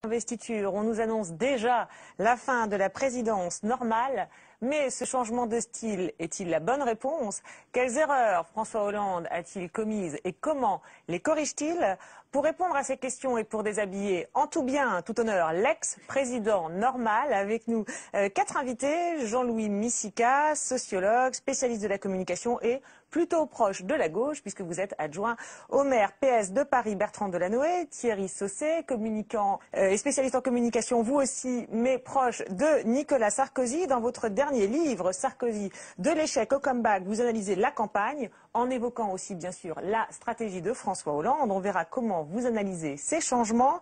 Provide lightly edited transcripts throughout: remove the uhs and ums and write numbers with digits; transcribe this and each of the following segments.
Investiture, on nous annonce déjà la fin de la présidence normale, mais ce changement de style est-il la bonne réponse? Quelles erreurs François Hollande a-t-il commises et comment les corrige-t-il? Pour répondre à ces questions et pour déshabiller en tout bien, tout honneur, l'ex-président normal, avec nous 4 invités, Jean-Louis Missika, sociologue, spécialiste de la communication et plutôt proche de la gauche, puisque vous êtes adjoint au maire PS de Paris, Bertrand Delanoë, Thierry Sausset, communicant et spécialiste en communication, vous aussi, mais proche de Nicolas Sarkozy. Dans votre dernier livre, Sarkozy, de l'échec au comeback, vous analysez la campagne, en évoquant aussi, bien sûr, la stratégie de François Hollande. On verra comment vous analysez ces changements.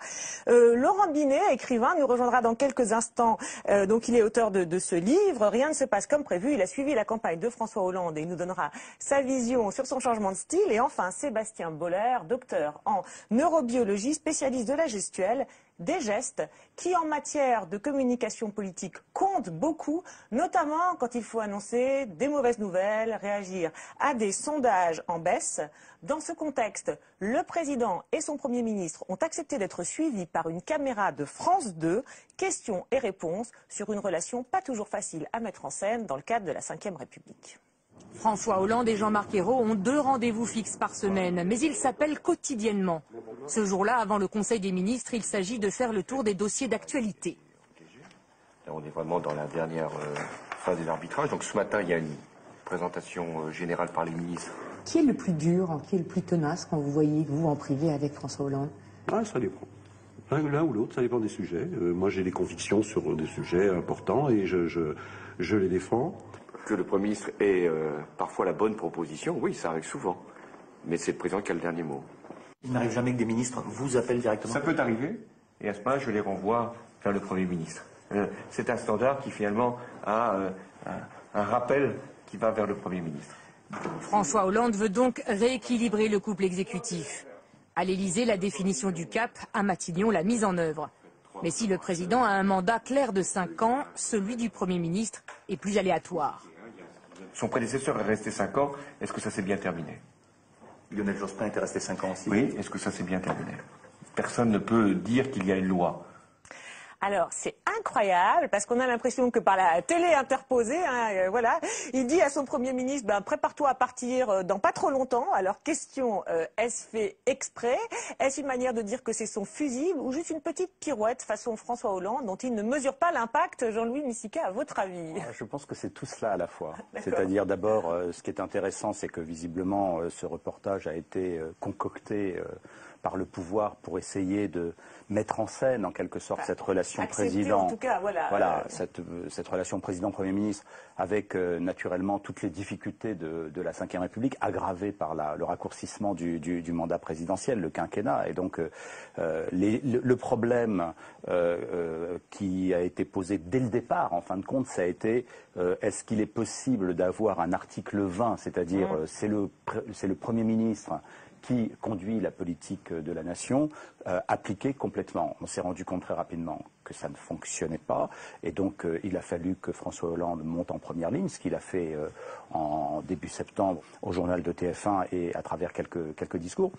Laurent Binet, écrivain, nous rejoindra dans quelques instants. Donc, il est auteur de ce livre. Rien ne se passe comme prévu. Il a suivi la campagne de François Hollande et il nous donnera sa vision sur son changement de style. Et enfin, Sébastien Boller, docteur en neurobiologie, spécialiste de la gestuelle, des gestes qui, en matière de communication politique, comptent beaucoup, notamment quand il faut annoncer des mauvaises nouvelles, réagir à des sondages en baisse. Dans ce contexte, le président et son Premier ministre ont accepté d'être suivis par une caméra de France 2. Questions et réponses sur une relation pas toujours facile à mettre en scène dans le cadre de la Ve République. François Hollande et Jean-Marc Ayrault ont 2 rendez-vous fixes par semaine, mais ils s'appellent quotidiennement. Ce jour-là, avant le Conseil des ministres, il s'agit de faire le tour des dossiers d'actualité. On est vraiment dans la dernière phase des arbitrages. Donc ce matin, il y a une présentation générale par les ministres. Qui est le plus dur, qui est le plus tenace quand vous voyez, vous, en privé avec François Hollande? Ça dépend. L'un ou l'autre, ça dépend des sujets. Moi, j'ai des convictions sur des sujets importants et je les défends. Que le Premier ministre ait parfois la bonne proposition, oui, ça arrive souvent. Mais c'est le président qui a le dernier mot. Il n'arrive jamais que des ministres vous appellent directement? Ça peut arriver, et à ce moment-là, je les renvoie vers le Premier ministre. C'est un standard qui finalement a un rappel qui va vers le Premier ministre. François Hollande veut donc rééquilibrer le couple exécutif. À l'Élysée, la définition du cap, à Matignon, la mise en œuvre. Mais si le président a un mandat clair de 5 ans, celui du Premier ministre est plus aléatoire. Son prédécesseur est resté 5 ans, est-ce que ça s'est bien terminé? Lionel Jospin était resté 5 ans aussi. Oui, est-ce que ça s'est bien terminé? Personne ne peut dire qu'il y a une loi. Alors, c'est incroyable, parce qu'on a l'impression que par la télé interposée, voilà, il dit à son Premier ministre, prépare-toi à partir dans pas trop longtemps. Alors, question, est-ce fait exprès? Est-ce une manière de dire que c'est son fusible ou juste une petite pirouette façon François Hollande dont il ne mesure pas l'impact? Jean-Louis Missika, à votre avis? Je pense que c'est tout cela à la fois. C'est-à-dire d'abord, ce qui est intéressant, c'est que visiblement, ce reportage a été concocté par le pouvoir pour essayer de mettre en scène en quelque sorte cette relation président, en tout cas, cette relation président-premier ministre avec naturellement toutes les difficultés de la Ve République aggravées par le raccourcissement du mandat présidentiel, le quinquennat. Et donc le problème qui a été posé dès le départ, en fin de compte, ça a été est-ce qu'il est possible d'avoir un article 20, c'est-à-dire c'est le Premier ministre qui conduit la politique de la nation, appliquée complètement. On s'est rendu compte très rapidement que ça ne fonctionnait pas, et donc il a fallu que François Hollande monte en première ligne, ce qu'il a fait en début septembre au journal de TF1 et à travers quelques discours.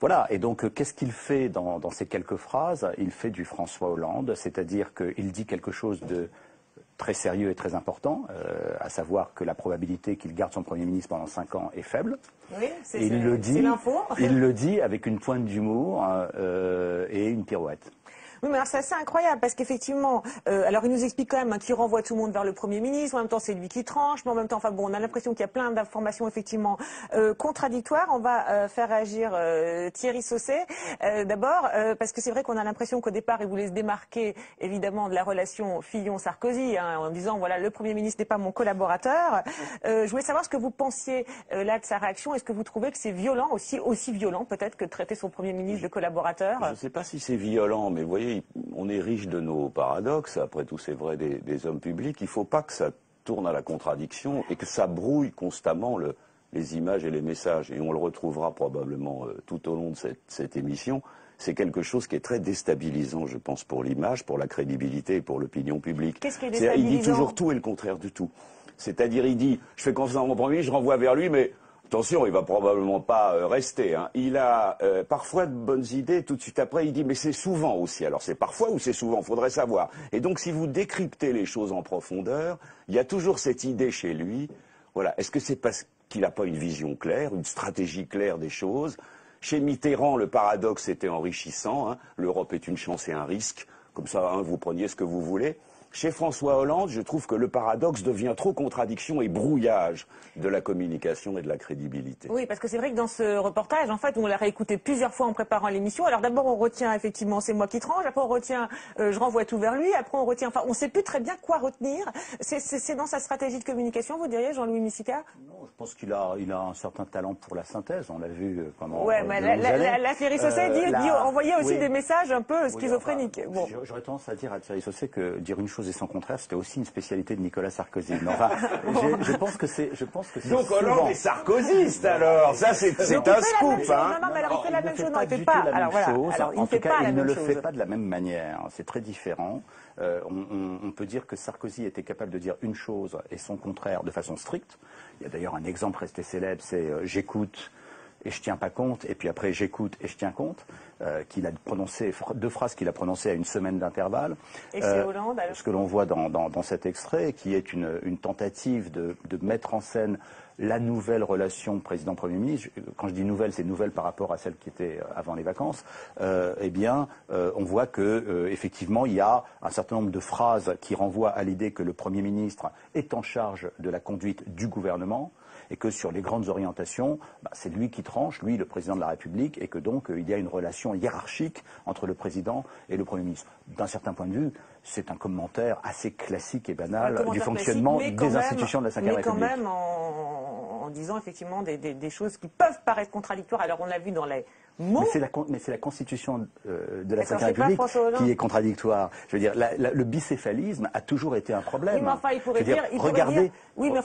Voilà, et donc qu'est-ce qu'il fait dans ces quelques phrases? Il fait du François Hollande, c'est-à-dire qu'il dit quelque chose de très sérieux et très important, à savoir que la probabilité qu'il garde son Premier ministre pendant 5 ans est faible. Oui, c'est l'info. Il le dit avec une pointe d'humour et une pirouette. Oui, mais alors c'est assez incroyable parce qu'effectivement, alors il nous explique quand même qu'il renvoie tout le monde vers le Premier ministre, en même temps c'est lui qui tranche, mais en même temps, enfin bon, on a l'impression qu'il y a plein d'informations effectivement contradictoires. On va faire réagir Thierry Sausset d'abord, parce que c'est vrai qu'on a l'impression qu'au départ il voulait se démarquer évidemment de la relation Fillon-Sarkozy, en disant voilà, le Premier ministre n'est pas mon collaborateur. Je voulais savoir ce que vous pensiez là de sa réaction. Est-ce que vous trouvez que c'est violent, aussi violent peut-être que de traiter son Premier ministre de collaborateur? Je ne sais pas si c'est violent, mais vous voyez, on est riche de nos paradoxes, après tout c'est vrai des hommes publics, il ne faut pas que ça tourne à la contradiction et que ça brouille constamment les images et les messages, et on le retrouvera probablement tout au long de cette émission. C'est quelque chose qui est très déstabilisant, je pense, pour l'image, pour la crédibilité et pour l'opinion publique. Qu'est-ce qui est déstabilisant? Il dit toujours tout et le contraire du tout. C'est-à-dire, il dit, je fais confiance à mon Premier ministre, je renvoie vers lui, mais Attention, il va probablement pas rester. Hein. Il a parfois de bonnes idées, tout de suite après, il dit mais c'est souvent aussi. Alors c'est parfois ou c'est souvent, faudrait savoir. Et donc si vous décryptez les choses en profondeur, il y a toujours cette idée chez lui. Voilà. Est-ce que c'est parce qu'il n'a pas une vision claire, une stratégie claire des choses? Chez Mitterrand, le paradoxe était enrichissant. Hein. L'Europe est une chance et un risque. Comme ça, hein, vous preniez ce que vous voulez. Chez François Hollande, je trouve que le paradoxe devient trop contradiction et brouillage de la communication et de la crédibilité. Oui, parce que c'est vrai que dans ce reportage, en fait, on l'a réécouté plusieurs fois en préparant l'émission. Alors d'abord, on retient effectivement c'est moi qui tranche, après on retient je renvoie tout vers lui, après on retient, enfin, on ne sait plus très bien quoi retenir. C'est dans sa stratégie de communication, vous diriez, Jean-Louis Missika? Non, je pense qu'il a un certain talent pour la synthèse. On l'a vu pendant. Ouais, mais la Thierry Sausset envoyait aussi des messages un peu schizophréniques. Oui, enfin, bon. J'aurais tendance à dire à Thierry Sausset que dire une chose et son contraire, c'était aussi une spécialité de Nicolas Sarkozy. Mais enfin, je pense que c'est. Donc Hollande est sarkozyste alors. Ça c'est un scoop. Hein. Non, mais alors il fait la même chose. Non, il fait pas. Alors voilà. Alors il fait pas la même chose. Il ne le fait pas de la même manière. C'est très différent. On peut dire que Sarkozy était capable de dire une chose et son contraire de façon stricte. Il y a d'ailleurs un exemple resté célèbre, c'est j'écoute et je tiens pas compte, et puis après j'écoute et je tiens compte, qu'il a prononcé, 2 phrases qu'il a prononcées à une semaine d'intervalle. Et c'est Hollande, alors. Ce que l'on voit dans cet extrait, qui est une tentative de mettre en scène la nouvelle relation président-premier ministre. Quand je dis nouvelle, c'est nouvelle par rapport à celle qui était avant les vacances. On voit que effectivement, il y a un certain nombre de phrases qui renvoient à l'idée que le Premier ministre est en charge de la conduite du gouvernement, et que sur les grandes orientations, c'est lui qui tranche, lui, le président de la République, et que donc il y a une relation hiérarchique entre le président et le Premier ministre. D'un certain point de vue, c'est un commentaire assez classique et banal du fonctionnement des institutions de la Ve République. Mais quand même en disant effectivement des choses qui peuvent paraître contradictoires. Alors on l'a vu dans les mots. Mais c'est la constitution de la Ve République qui est contradictoire. Je veux dire, le bicéphalisme a toujours été un problème. Oui, mais enfin,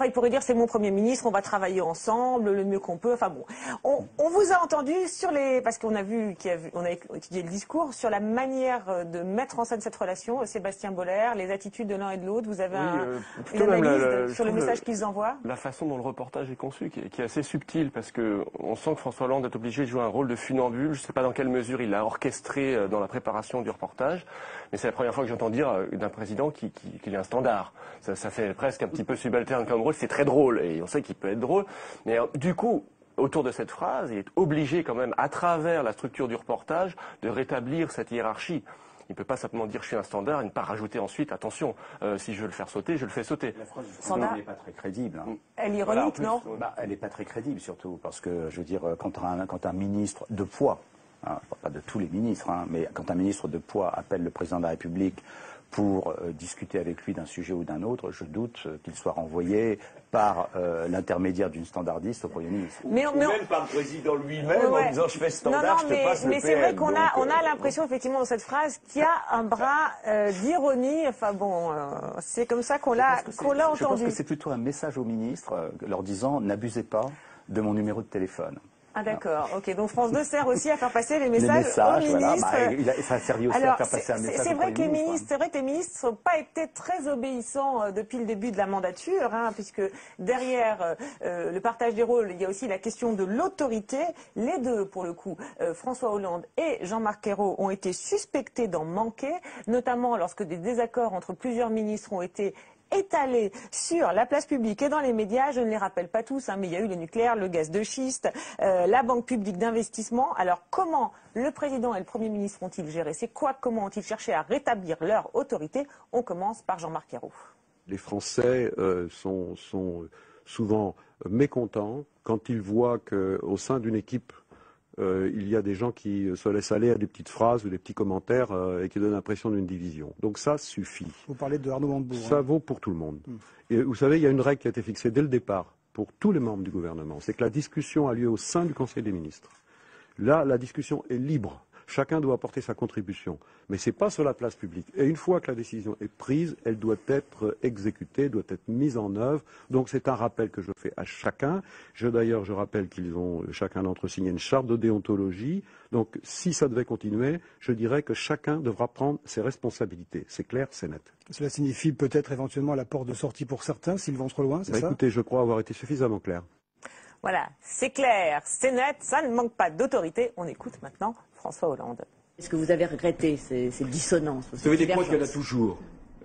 il pourrait dire c'est mon Premier ministre, on va travailler ensemble le mieux qu'on peut. Enfin bon, on vous a entendu sur parce qu'on a vu on a étudié le discours sur la manière de mettre en scène cette relation. Sébastien Boller, les attitudes de l'un et de l'autre. Vous avez une analyse sur le message qu'ils envoient? La façon dont le reportage est conçu, qui est assez subtile, parce que on sent que François Hollande est obligé de jouer un rôle de funambule. Je ne sais pas dans quelle mesure il l'a orchestré dans la préparation du reportage, mais c'est la première fois que j'entends dire d'un président qu'il est un standard. Ça fait presque un petit peu subalterne comme rôle. C'est très drôle, et on sait qu'il peut être drôle. Mais du coup, autour de cette phrase, il est obligé quand même, à travers la structure du reportage, de rétablir cette hiérarchie. Il ne peut pas simplement dire je suis un standard et ne pas rajouter ensuite attention, si je veux le faire sauter, je le fais sauter. La phrase du standard n'est pas très crédible. Hein. Elle est ironique, non? Elle n'est pas très crédible surtout parce que, je veux dire, quand un ministre de poids, hein, je ne parle pas de tous les ministres, hein, mais quand un ministre de poids appelle le président de la République pour discuter avec lui d'un sujet ou d'un autre, je doute qu'il soit renvoyé par l'intermédiaire d'une standardiste au Premier ministre. Ou même par le président lui-même en disant je fais standard, je te passe le PM. Mais c'est vrai qu'on a l'impression effectivement dans cette phrase qu'il y a un bras d'ironie. Enfin bon, c'est comme ça qu'on l'a entendu. Je pense que c'est plutôt un message aux ministres leur disant n'abusez pas de mon numéro de téléphone. Ah d'accord, ok. Donc France 2 sert aussi à faire passer les messages aux ministres. Voilà. Ça a servi aussi à faire passer un message c'est vrai que les ministres ministres n'ont pas été très obéissants depuis le début de la mandature, hein, puisque derrière le partage des rôles, il y a aussi la question de l'autorité. Les deux, pour le coup, François Hollande et Jean-Marc Ayrault, ont été suspectés d'en manquer, notamment lorsque des désaccords entre plusieurs ministres ont été étalés sur la place publique et dans les médias. Je ne les rappelle pas tous, hein, mais il y a eu le nucléaire, le gaz de schiste, la Banque publique d'investissement. Alors comment le président et le Premier ministre ont-ils géré comment ont-ils cherché à rétablir leur autorité? On commence par Jean-Marc Ayrault. Les Français sont souvent mécontents quand ils voient qu'au sein d'une équipe, il y a des gens qui se laissent aller à des petites phrases ou des petits commentaires et qui donnent l'impression d'une division. Donc ça suffit. Vous parlez de Arnaud Montebourg. Ça vaut pour tout le monde. Et vous savez, il y a une règle qui a été fixée dès le départ pour tous les membres du gouvernement. C'est que la discussion a lieu au sein du Conseil des ministres. Là, la discussion est libre. Chacun doit apporter sa contribution. Mais ce n'est pas sur la place publique. Et une fois que la décision est prise, elle doit être exécutée, doit être mise en œuvre. Donc c'est un rappel que je fais à chacun. D'ailleurs, je rappelle qu'ils ont chacun d'entre eux signé une charte de déontologie. Donc si ça devait continuer, je dirais que chacun devra prendre ses responsabilités. C'est clair, c'est net. Cela signifie peut-être éventuellement la porte de sortie pour certains s'ils vont trop loin, c'est ça? Écoutez, je crois avoir été suffisamment clair. Voilà, c'est clair, c'est net, ça ne manque pas d'autorité. On écoute maintenant François Hollande. Est-ce que vous avez regretté ces dissonances? Vous savez, des comptes, il y en a toujours,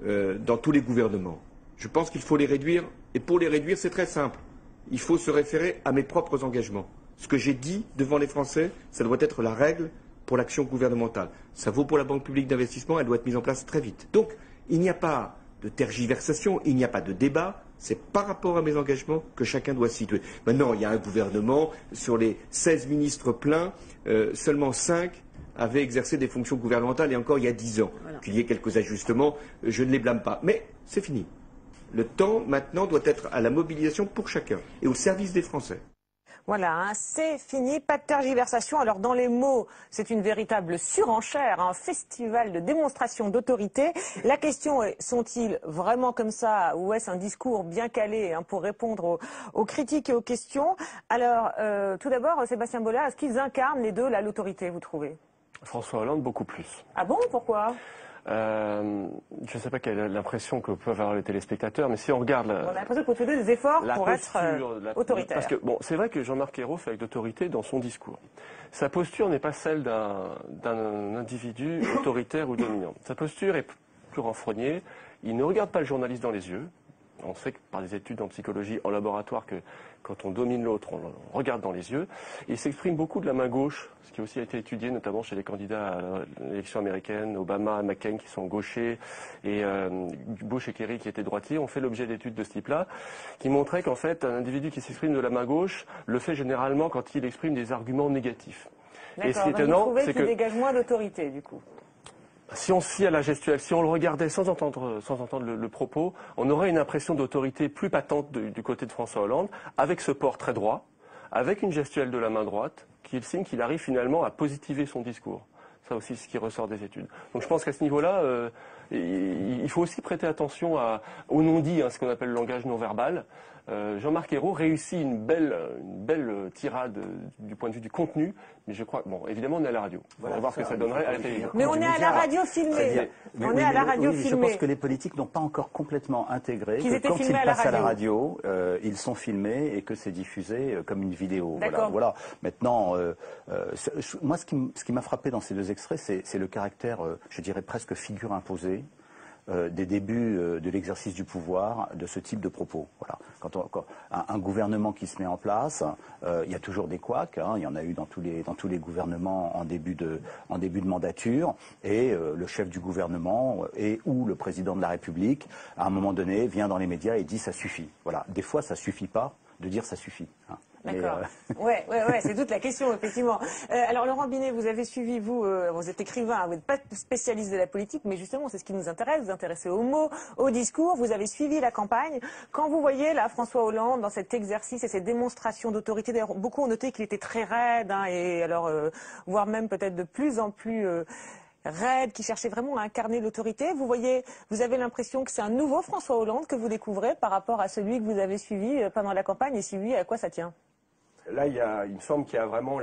dans tous les gouvernements. Je pense qu'il faut les réduire, et pour les réduire, c'est très simple. Il faut se référer à mes propres engagements. Ce que j'ai dit devant les Français, ça doit être la règle pour l'action gouvernementale. Ça vaut pour la Banque publique d'investissement, elle doit être mise en place très vite. Donc, il n'y a pas de tergiversation, il n'y a pas de débat. C'est par rapport à mes engagements que chacun doit se situer. Maintenant, il y a un gouvernement, sur les 16 ministres pleins, seulement 5 avaient exercé des fonctions gouvernementales, et encore il y a 10 ans. Voilà. Qu'il y ait quelques ajustements, je ne les blâme pas. Mais c'est fini. Le temps, maintenant, doit être à la mobilisation pour chacun et au service des Français. Voilà, hein, c'est fini, pas de tergiversation. Alors dans les mots, c'est une véritable surenchère, un festival de démonstration d'autorité. La question est, sont-ils vraiment comme ça, ou est-ce un discours bien calé, hein, pour répondre aux critiques et aux questions? Alors, tout d'abord, Sébastien Bollard, est-ce qu'ils incarnent les deux l'autorité, vous trouvez? François Hollande, beaucoup plus. Ah bon, pourquoi? Je ne sais pas quelle est l'impression que peuvent avoir les téléspectateurs, mais si on regarde... On a l'impression qu'il faut faire des efforts pour être autoritaire. Parce que, bon, c'est vrai que Jean-Marc Ayrault fait avec d'autorité dans son discours. Sa posture n'est pas celle d'un individu autoritaire ou dominant. Sa posture est plus renfrognée. Il ne regarde pas le journaliste dans les yeux. On sait que par des études en psychologie, en laboratoire, que quand on domine l'autre, on regarde dans les yeux. Il s'exprime beaucoup de la main gauche, ce qui a aussi été étudié notamment chez les candidats à l'élection américaine, Obama, McCain qui sont gauchers, et Bush et Kerry qui étaient droitiers, ont fait l'objet d'études de ce type-là, qui montraient qu'en fait, un individu qui s'exprime de la main gauche le fait généralement quand il exprime des arguments négatifs. Et ce qui est étonnant, c'est qu'il dégage moins d'autorité, du coup. Si on se fie à la gestuelle, si on le regardait sans entendre le propos, on aurait une impression d'autorité plus patente du côté de François Hollande, avec ce port très droit, avec une gestuelle de la main droite, qui est le signe qu'il arrive finalement à positiver son discours. Ça aussi, c'est ce qui ressort des études. Donc je pense qu'à ce niveau-là, il faut aussi prêter attention au non-dit, hein, ce qu'on appelle le langage non-verbal. Jean-Marc Ayrault réussit une belle tirade du point de vue du contenu, mais je crois, bon, évidemment, on est à la radio. On va voir ce que ça donnerait à la télévision. Mais on est à la radio filmée. On est à la radio filmée. Je pense que les politiques n'ont pas encore complètement intégré que quand ils passent à la radio, ils sont filmés et que c'est diffusé comme une vidéo. Voilà. Maintenant, moi, ce qui m'a frappé dans ces deux extraits, c'est le caractère, je dirais presque figure imposée, des débuts de l'exercice du pouvoir de ce type de propos. Voilà. Quand un gouvernement qui se met en place, il y a toujours des couacs, hein, il y en a eu dans tous les gouvernements en début de mandature, et le chef du gouvernement ou le président de la République, à un moment donné, vient dans les médias et dit ça suffit. Voilà. Des fois, ça suffit pas de dire ça suffit. Hein. D'accord. Ouais, c'est toute la question, effectivement. Alors, Laurent Binet, vous avez suivi, vous êtes écrivain, vous n'êtes pas spécialiste de la politique, mais justement, c'est ce qui nous intéresse, vous vous intéressez aux mots, au discours, vous avez suivi la campagne. Quand vous voyez, là, François Hollande, dans cet exercice et cette démonstration d'autorité, d'ailleurs, beaucoup ont noté qu'il était très raide, hein, et alors, voire même peut-être de plus en plus... raide, qui cherchait vraiment à incarner l'autorité. Vous avez l'impression que c'est un nouveau François Hollande que vous découvrez par rapport à celui que vous avez suivi pendant la campagne, et si oui, à quoi ça tient? Là, il me semble qu'il y a vraiment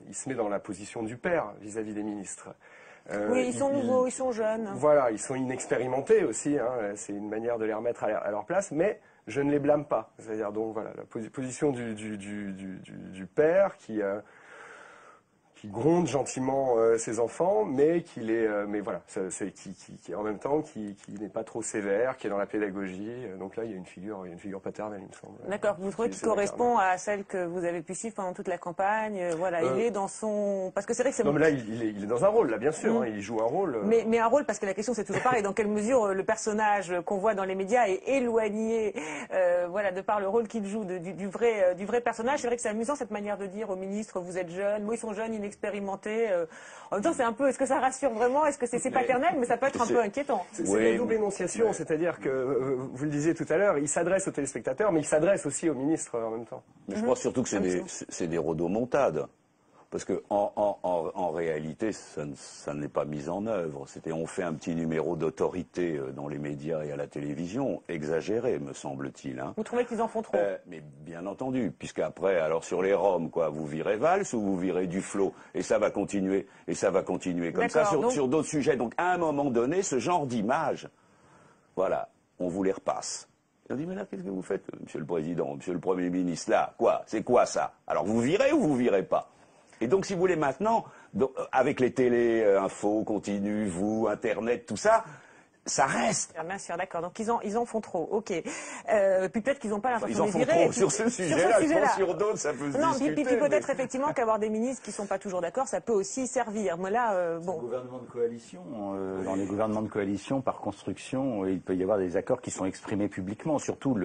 il se met dans la position du père vis-à-vis des ministres. Oui, ils sont nouveaux, ils sont jeunes. Voilà, ils sont inexpérimentés aussi, hein, c'est une manière de les remettre à leur place, mais je ne les blâme pas. C'est-à-dire, donc voilà, la position du père qui gronde gentiment ses enfants, mais mais voilà, qui en même temps qui n'est pas trop sévère, qui est dans la pédagogie. Donc là, il y a une figure paternelle, il me semble. D'accord. Vous trouvez qu'il correspond à celle que vous avez pu suivre pendant toute la campagne. Voilà, il est dans son. Parce que c'est vrai que c'est. Non, mais là, il est dans un rôle, là, bien sûr. Hein, il joue un rôle. Mais un rôle, parce que la question c'est toujours pareil. Dans quelle mesure le personnage qu'on voit dans les médias est éloigné, voilà, de par le rôle qu'il joue du vrai personnage. C'est vrai que c'est amusant cette manière de dire aux ministres, vous êtes jeunes. Moi, ils sont jeunes, expérimenté. En même temps, c'est un peu, est-ce que ça rassure vraiment? Est-ce que c'est paternel? Mais ça peut être un peu inquiétant. C'est la double énonciation, c'est-à-dire que, vous le disiez tout à l'heure, il s'adresse aux téléspectateurs, mais il s'adresse aussi aux ministres en même temps. Mais je crois surtout que c'est des rodomontades. Parce que en réalité, ça n'est pas mis en œuvre. On fait un petit numéro d'autorité dans les médias et à la télévision, exagéré, me semble-t-il. Hein. Vous trouvez qu'ils en font trop? Mais bien entendu, puisqu'après, alors sur les Roms, quoi, vous virez Valls ou vous virez Duflot, et ça va continuer comme ça sur d'autres sujets. Donc à un moment donné, ce genre d'image, voilà, on vous les repasse. Ils ont dit, mais là, qu'est-ce que vous faites, Monsieur le Président, Monsieur le Premier ministre, là? Quoi? C'est quoi ça? Alors vous virez ou vous virez pas? Et donc, si vous voulez, maintenant, avec les télé, infos, continu, vous, Internet, tout ça, ça reste. Bien sûr, d'accord. Donc ils en font trop. Ok. Puis peut-être qu'ils n'ont pas l'impression de les virer. Ils en font trop sur ce sujet-là. Je pense sur d'autres, ça peut se discuter. Puis peut-être effectivement qu'avoir des ministres qui ne sont pas toujours d'accord, ça peut aussi servir. Moi là, bon. Gouvernement de coalition, dans les gouvernements de coalition, par construction, il peut y avoir des accords qui sont exprimés publiquement. Surtout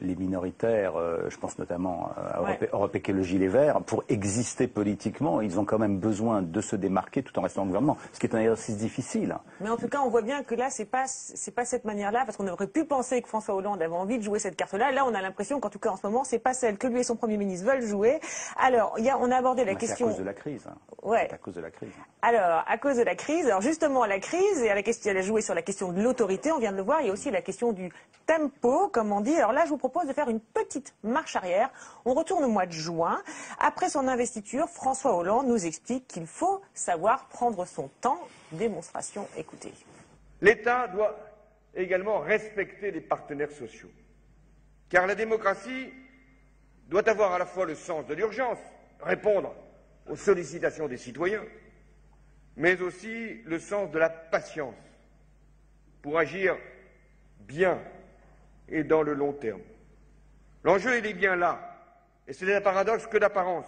les minoritaires, je pense notamment à Europe Écologie Les Verts, pour exister politiquement, ils ont quand même besoin de se démarquer tout en restant au gouvernement, ce qui est un exercice difficile. Mais en tout cas, on voit bien que là, c'est pas cette manière-là, parce qu'on aurait pu penser que François Hollande avait envie de jouer cette carte-là. Là, on a l'impression qu'en tout cas, en ce moment, c'est pas celle que lui et son Premier ministre veulent jouer. Alors, on a abordé la question. C'est à cause de la crise. Ouais. C'est à cause de la crise. Alors, à cause de la crise, alors justement, la crise, et elle a joué sur la question de l'autorité, on vient de le voir, il y a aussi la question du tempo, comme on dit. Alors là, je vous propose de faire une petite marche arrière. On retourne au mois de juin. Après son investiture, François Hollande nous explique qu'il faut savoir prendre son temps. Démonstration, écoutez. L'État doit également respecter les partenaires sociaux. Car la démocratie doit avoir à la fois le sens de l'urgence, répondre aux sollicitations des citoyens, mais aussi le sens de la patience, pour agir bien et dans le long terme. L'enjeu, il est bien là, et ce n'est un paradoxe que d'apparence.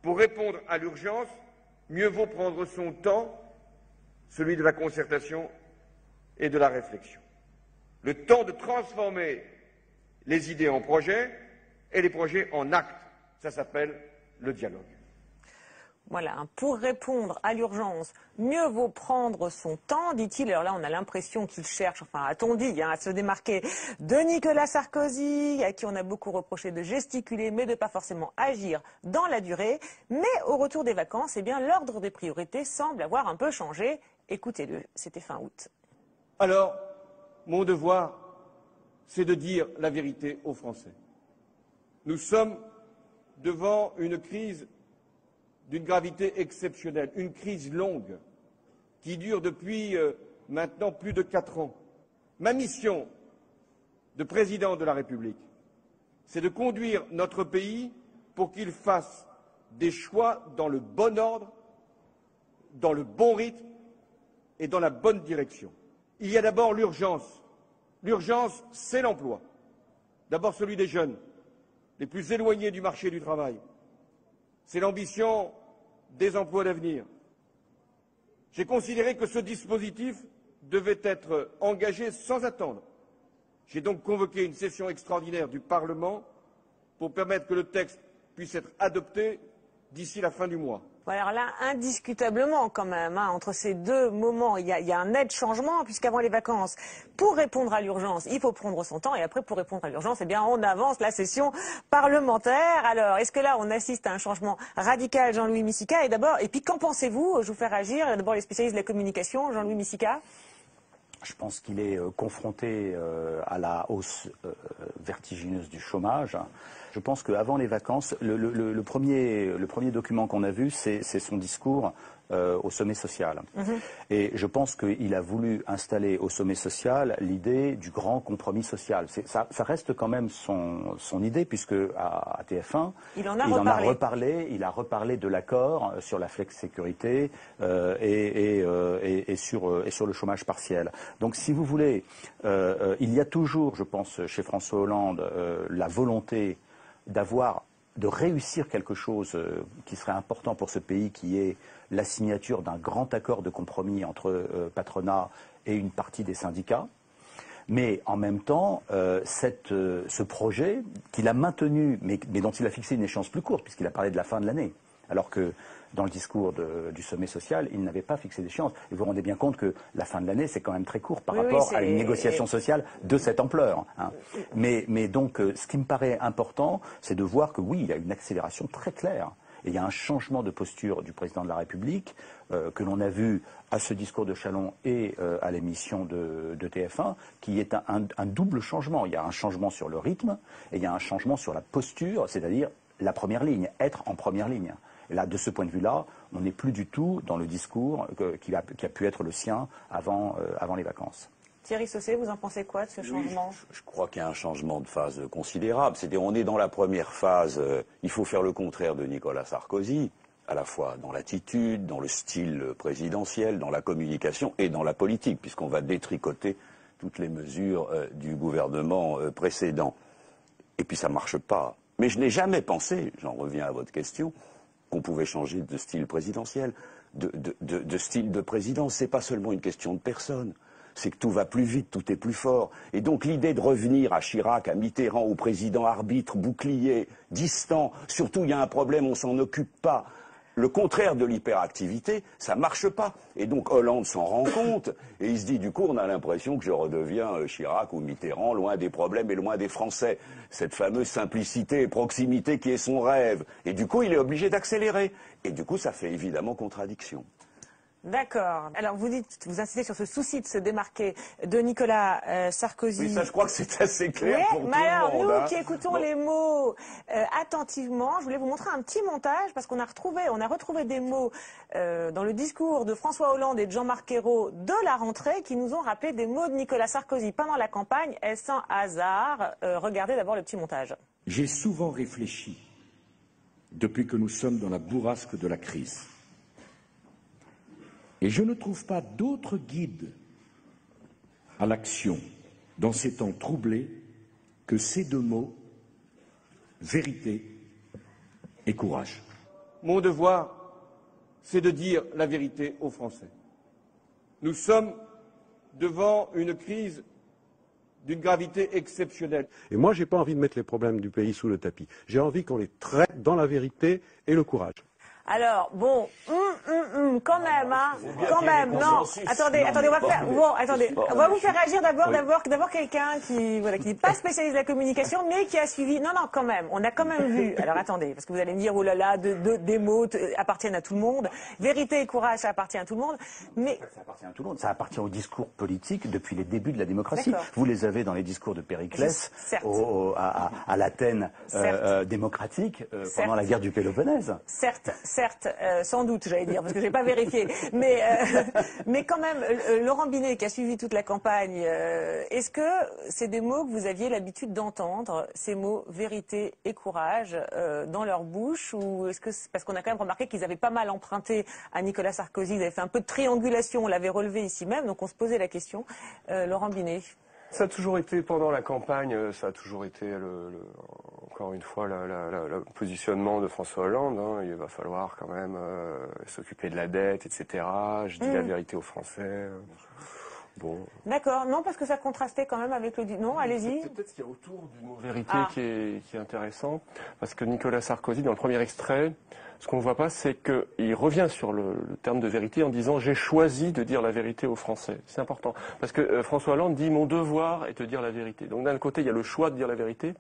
Pour répondre à l'urgence, mieux vaut prendre son temps, celui de la concertation et de la réflexion. Le temps de transformer les idées en projets et les projets en actes. Ça s'appelle le dialogue. Voilà, pour répondre à l'urgence, mieux vaut prendre son temps, dit-il. Alors là, on a l'impression qu'il cherche, enfin, a-t-on dit, à se démarquer de Nicolas Sarkozy, à qui on a beaucoup reproché de gesticuler, mais de ne pas forcément agir dans la durée. Mais au retour des vacances, eh bien, l'ordre des priorités semble avoir un peu changé. Écoutez-le, c'était fin août. Alors, mon devoir, c'est de dire la vérité aux Français. Nous sommes devant une crise d'une gravité exceptionnelle, une crise longue qui dure depuis maintenant plus de 4 ans. Ma mission de président de la République, c'est de conduire notre pays pour qu'il fasse des choix dans le bon ordre, dans le bon rythme et dans la bonne direction. Il y a d'abord l'urgence. L'urgence, c'est l'emploi. D'abord celui des jeunes, les plus éloignés du marché du travail. C'est l'ambition des emplois d'avenir. J'ai considéré que ce dispositif devait être engagé sans attendre. J'ai donc convoqué une session extraordinaire du Parlement pour permettre que le texte puisse être adopté d'ici la fin du mois. Alors là, indiscutablement quand même, entre ces deux moments, il y a un net changement, puisqu'avant les vacances, pour répondre à l'urgence, il faut prendre son temps, et après, pour répondre à l'urgence, eh bien, on avance la session parlementaire. Alors, est-ce que là, on assiste à un changement radical, Jean-Louis Missica? Et puis, qu'en pensez-vous? Je vous fais réagir. D'abord, les spécialistes de la communication, Jean-Louis Missica. Je pense qu'il est confronté à la hausse vertigineuse du chômage. Je pense qu'avant les vacances, le premier document qu'on a vu, c'est son discours au sommet social. Et je pense qu'il a voulu installer au sommet social l'idée du grand compromis social. Ça reste quand même son idée, puisque à TF1, il en a reparlé. Il a reparlé de l'accord sur la flex-sécurité et sur le chômage partiel. Donc, si vous voulez, il y a toujours, je pense, chez François Hollande, la volonté de réussir quelque chose qui serait important pour ce pays, qui est la signature d'un grand accord de compromis entre patronat et une partie des syndicats. Mais en même temps, ce projet qu'il a maintenu, mais dont il a fixé une échéance plus courte, puisqu'il a parlé de la fin de l'année, alors que dans le discours du sommet social, il n'avait pas fixé d'échéance. Et vous vous rendez bien compte que la fin de l'année, c'est quand même très court par rapport à une négociation sociale de cette ampleur. Mais donc, ce qui me paraît important, c'est de voir que oui, il y a une accélération très claire. Et il y a un changement de posture du président de la République que l'on a vu à ce discours de Châlons et à l'émission de TF1, qui est un double changement. Il y a un changement sur le rythme et il y a un changement sur la posture, c'est-à-dire la première ligne, être en première ligne. Et là, de ce point de vue-là, on n'est plus du tout dans le discours qui a pu être le sien avant les vacances. Thierry Sausset, vous en pensez quoi de ce changement? Je crois qu'il y a un changement de phase considérable. C'est-à-dire, on est dans la première phase, il faut faire le contraire de Nicolas Sarkozy, à la fois dans l'attitude, dans le style présidentiel, dans la communication et dans la politique, puisqu'on va détricoter toutes les mesures du gouvernement précédent. Et puis ça ne marche pas. Mais je n'ai jamais pensé, j'en reviens à votre question, qu'on pouvait changer de style présidentiel, de style de présidence. Ce n'est pas seulement une question de personne. C'est que tout va plus vite, tout est plus fort. Et donc l'idée de revenir à Chirac, à Mitterrand, au président arbitre, bouclier, distant, surtout il y a un problème, on ne s'en occupe pas. Le contraire de l'hyperactivité, ça ne marche pas. Et donc Hollande s'en rend compte et il se dit, du coup, on a l'impression que je redeviens Chirac ou Mitterrand, loin des problèmes et loin des Français. Cette fameuse simplicité et proximité qui est son rêve. Et du coup, il est obligé d'accélérer. Et du coup, ça fait évidemment contradiction. D'accord. Alors vous insistez sur ce souci de se démarquer de Nicolas Sarkozy. Oui, ça je crois que c'est assez clair pour tout mais alors, le monde. nous qui écoutons les mots attentivement, je voulais vous montrer un petit montage parce qu'on a retrouvé des mots dans le discours de François Hollande et de Jean-Marc Ayrault de la rentrée qui nous ont rappelé des mots de Nicolas Sarkozy pendant la campagne. Est-ce un hasard? Regardez d'abord le petit montage. J'ai souvent réfléchi depuis que nous sommes dans la bourrasque de la crise. Et je ne trouve pas d'autre guide à l'action dans ces temps troublés que ces deux mots, vérité et courage. Mon devoir, c'est de dire la vérité aux Français. Nous sommes devant une crise d'une gravité exceptionnelle. Et moi, je n'ai pas envie de mettre les problèmes du pays sous le tapis. J'ai envie qu'on les traite dans la vérité et le courage. Alors, bon, quand même, hein, quand même, non, attendez, on va vous faire réagir d'abord quelqu'un qui n'est pas spécialiste de la communication, mais qui a suivi, non, quand même, on a quand même vu, alors attendez, parce que vous allez me dire, oh là là, des mots appartiennent à tout le monde, vérité et courage, ça appartient à tout le monde, mais... Ça appartient à tout le monde, ça appartient au discours politique depuis les débuts de la démocratie. Vous les avez dans les discours de Périclès, à l'Athènes démocratique, pendant la guerre du Péloponnèse. Certes, sans doute, j'allais dire, parce que je n'ai pas vérifié. Mais quand même, Laurent Binet, qui a suivi toute la campagne, est-ce que c'est des mots que vous aviez l'habitude d'entendre, ces mots vérité et courage, dans leur bouche, ou est-ce que c'est parce qu'on a quand même remarqué qu'ils avaient pas mal emprunté à Nicolas Sarkozy, ils avaient fait un peu de triangulation, on l'avait relevé ici même, donc on se posait la question. Laurent Binet. Ça a toujours été, pendant la campagne, ça a toujours été, encore une fois, le positionnement de François Hollande. Hein. Il va falloir quand même s'occuper de la dette, etc. Je dis la vérité aux Français. Bon. D'accord, non, parce que ça contrastait quand même avec le... Non, allez-y. C'est peut-être ce qu'il y a autour du mot vérité qui est intéressant, parce que Nicolas Sarkozy, dans le premier extrait, ce qu'on ne voit pas, c'est qu'il revient sur le terme de vérité en disant « j'ai choisi de dire la vérité aux Français ». C'est important, parce que François Hollande dit « mon devoir est de dire la vérité ». Donc d'un côté, il y a le choix de dire la vérité,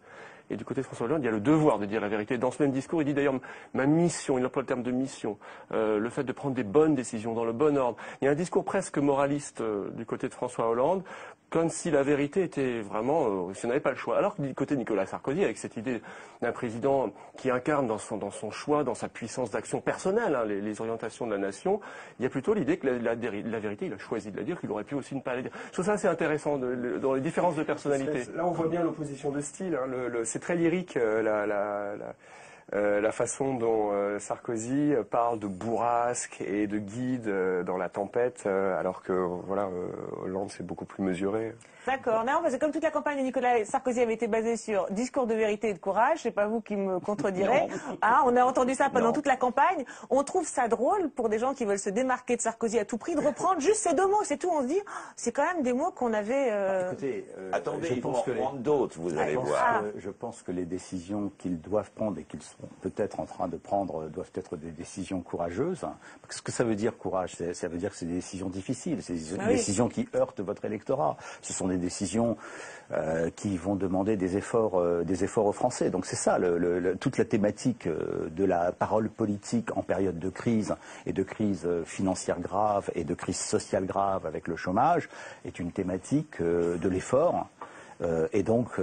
et du côté de François Hollande, il y a le devoir de dire la vérité. Dans ce même discours, il dit d'ailleurs ma mission, il emploie le terme de mission, le fait de prendre des bonnes décisions dans le bon ordre. Il y a un discours presque moraliste du côté de François Hollande, comme si la vérité était vraiment, si on n'avait pas le choix. Alors que du côté de Nicolas Sarkozy, avec cette idée d'un président qui incarne dans son choix, dans sa puissance d'action personnelle, hein, les orientations de la nation, il y a plutôt l'idée que la vérité, il a choisi de la dire, qu'il aurait pu aussi ne pas la dire. Je trouve ça assez intéressant, dans les différences de personnalité. Là, on voit bien l'opposition de style. Hein, c'est très lyrique, la façon dont Sarkozy parle de bourrasque et de guide dans la tempête, alors que voilà, Hollande c'est beaucoup plus mesuré. D'accord. Non, parce que comme toute la campagne de Nicolas Sarkozy avait été basée sur discours de vérité et de courage, c'est pas vous qui me contredirez. Ah, on a entendu ça pendant toute la campagne. On trouve ça drôle pour des gens qui veulent se démarquer de Sarkozy à tout prix, de reprendre juste ces deux mots. C'est tout. On se dit, c'est quand même des mots qu'on avait... Écoutez, attendez, il faut en prendre d'autres, vous allez voir. Je pense que les décisions qu'ils doivent prendre et qu'ils sont peut-être en train de prendre doivent être des décisions courageuses. Ce que ça veut dire, courage, ça veut dire que c'est des décisions difficiles, c'est des décisions qui heurtent votre électorat. Ce sont des décisions qui vont demander des efforts aux Français. Donc c'est ça, toute la thématique de la parole politique en période de crise et de crise financière grave et de crise sociale grave avec le chômage est une thématique de l'effort. et donc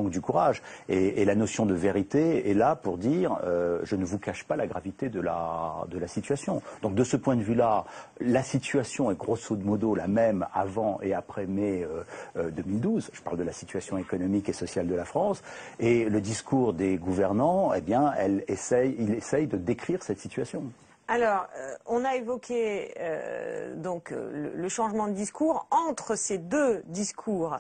du courage. Et la notion de vérité est là pour dire je ne vous cache pas la gravité de la situation. Donc de ce point de vue-là, la situation est grosso modo la même avant et après mai 2012. Je parle de la situation économique et sociale de la France. Et le discours des gouvernants, eh bien, il essaye de décrire cette situation. Alors, on a évoqué le changement de discours. Entre ces deux discours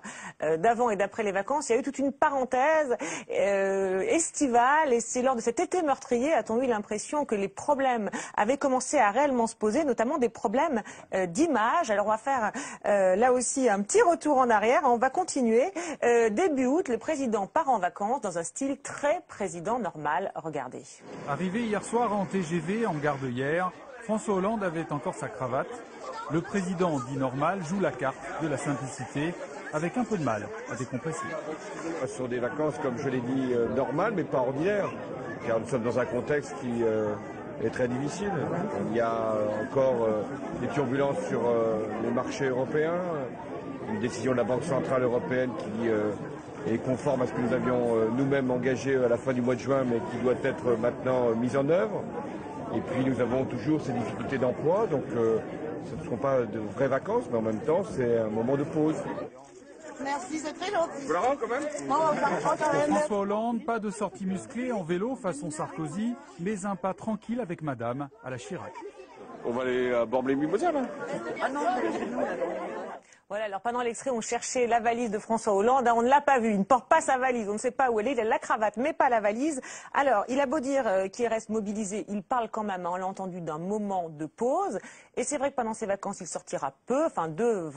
d'avant et d'après les vacances, il y a eu toute une parenthèse estivale. Et c'est lors de cet été meurtrier, a-t-on eu l'impression que les problèmes avaient commencé à réellement se poser, notamment des problèmes d'image. Alors, on va faire là aussi un petit retour en arrière. On va continuer. Début août, le président part en vacances dans un style très président normal. Regardez. Arrivé hier soir en TGV en gare de Hier, François Hollande avait encore sa cravate. Le président dit normal joue la carte de la simplicité avec un peu de mal à décompresser. Ce sont des vacances, comme je l'ai dit, normales mais pas ordinaires, car nous sommes dans un contexte qui est très difficile. Il y a encore des turbulences sur les marchés européens, une décision de la Banque centrale européenne qui est conforme à ce que nous avions nous-mêmes engagé à la fin du mois de juin, mais qui doit être maintenant mise en œuvre. Et puis nous avons toujours ces difficultés d'emploi, donc ce ne seront pas de vraies vacances, mais en même temps c'est un moment de pause. Merci, c'est très gentil. Vous la rends quand même? Pour François Hollande, pas de sortie musclée en vélo façon Sarkozy, mais un pas tranquille avec Madame à la Chirac. On va aller à Bormes-les-Mimosas là? Ah non, voilà, alors pendant l'extrait, on cherchait la valise de François Hollande. On ne l'a pas vue, il ne porte pas sa valise, on ne sait pas où elle est, il a la cravate, mais pas la valise. Alors, il a beau dire qu'il reste mobilisé, il parle quand même, on l'a entendu, d'un moment de pause. Et c'est vrai que pendant ses vacances, il sortira peu, enfin deux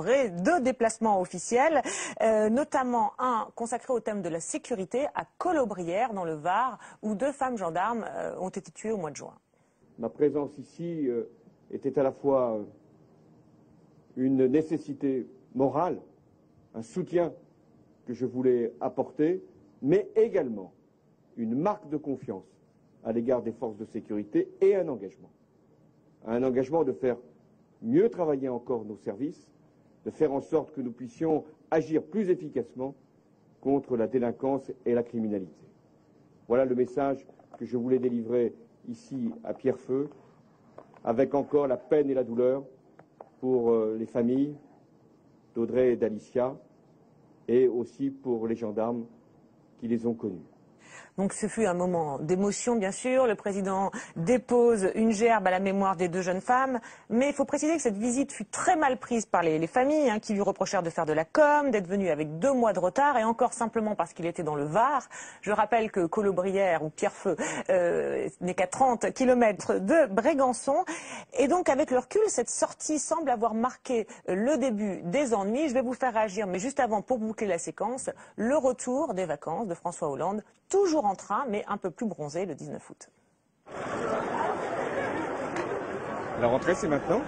déplacements officiels, notamment un consacré au thème de la sécurité à Colobrières, dans le Var, où 2 femmes gendarmes ont été tuées au mois de juin. Ma présence ici était à la fois une nécessité morale, un soutien que je voulais apporter, mais également une marque de confiance à l'égard des forces de sécurité et un engagement de faire mieux travailler encore nos services, de faire en sorte que nous puissions agir plus efficacement contre la délinquance et la criminalité. Voilà le message que je voulais délivrer ici à Pierrefeu, avec encore la peine et la douleur pour les familles d'Audrey et d'Alicia, et aussi pour les gendarmes qui les ont connus. Donc ce fut un moment d'émotion, bien sûr. Le président dépose une gerbe à la mémoire des 2 jeunes femmes. Mais il faut préciser que cette visite fut très mal prise par les familles, qui lui reprochèrent de faire de la com, d'être venu avec 2 mois de retard, et encore simplement parce qu'il était dans le Var. Je rappelle que Colobrières, ou Pierrefeu, n'est qu'à 30 km de Brégançon. Et donc, avec le recul, cette sortie semble avoir marqué le début des ennuis. Je vais vous faire réagir, mais juste avant, pour boucler la séquence, le retour des vacances de François Hollande, toujours en train, mais un peu plus bronzé, le 19 août. La rentrée, c'est maintenant,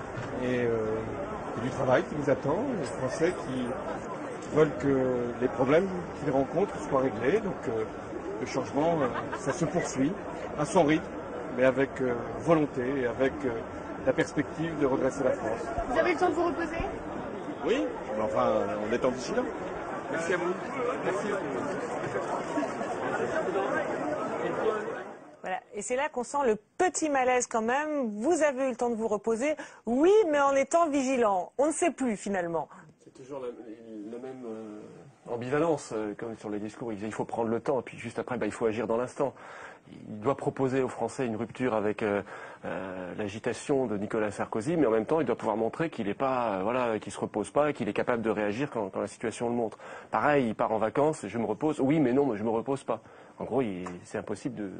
et il y a du travail qui nous attend, les Français qui veulent que les problèmes qu'ils rencontrent soient réglés, donc le changement, ça se poursuit, à son rythme, mais avec volonté et avec la perspective de redresser la France. Vous avez le temps de vous reposer? Oui, mais enfin, on est en vigilant. Merci à vous. Merci. Voilà. Et c'est là qu'on sent le petit malaise quand même. Vous avez eu le temps de vous reposer, oui, mais en étant vigilant. On ne sait plus finalement. C'est toujours la même ambivalence, comme sur les discours. Il faut prendre le temps, et puis juste après, il faut agir dans l'instant. Il doit proposer aux Français une rupture avec l'agitation de Nicolas Sarkozy, mais en même temps, il doit pouvoir montrer qu'il n'est pas, qu'il se repose pas, qu'il est capable de réagir quand la situation le montre. Pareil, il part en vacances, je me repose. Oui, mais non, je me repose pas. En gros, c'est impossible